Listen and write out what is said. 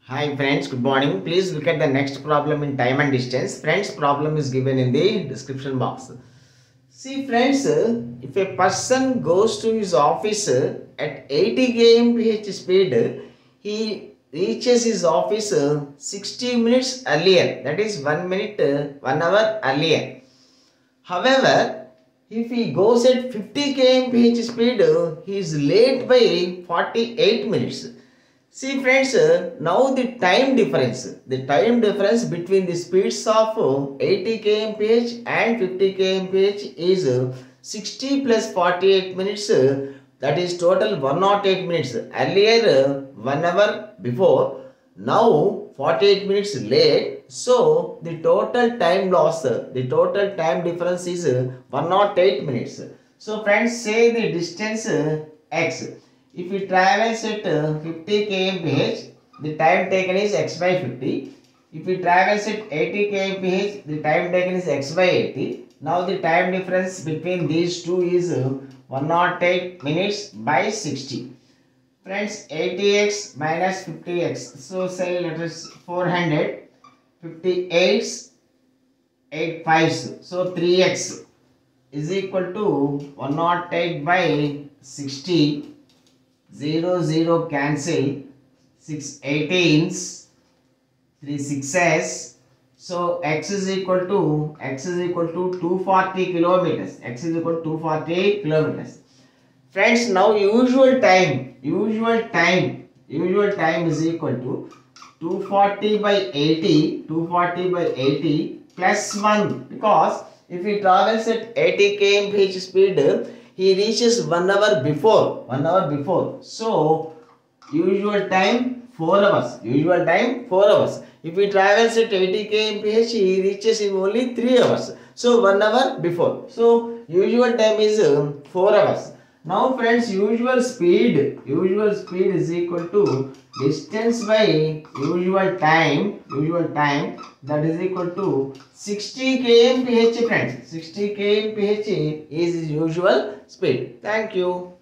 Hi friends, good morning. Please look at the next problem in time and distance. Friends, problem is given in the description box. See friends, if a person goes to his office at 80 km/h speed, he reaches his office 60 minutes earlier. That is 1 minute, 1 hour earlier. However, if he goes at 50 km/h speed, he is late by 48 minutes. See friends, now the time difference between the speeds of 80 km/h and 50 km/h is 60 plus 48 minutes, that is total 108 minutes. Earlier 1 hour before, now 48 minutes late. So the total time loss, the total time difference is 108 minutes. So friends, say the distance x. If he travels at 50 km/h, the time taken is x by 50. If he travels at 80 km/h, the time taken is x by 80. Now the time difference between these two is 108 minutes by 60. Friends, 80x minus 50x. So say let us 400, 58, 8 5s. So 3x is equal to 108 by 60. 0 0 cancel, 6 18s, 3 6s. So x is equal to 240 kilometers. X is equal to 240 kilometers. Friends, now usual time is equal to 240 by 80 plus 1, because if he travels at 80 km/h speed, he reaches 1 hour before. So usual time 4 hours. If he travels at 80 km/h, he reaches in only 3 hours. So 1 hour before. So usual time is 4 hours. Now friends, usual speed is equal to distance by usual time, that is equal to 60 km/h friends. 60 km/h is usual speed. Thank you.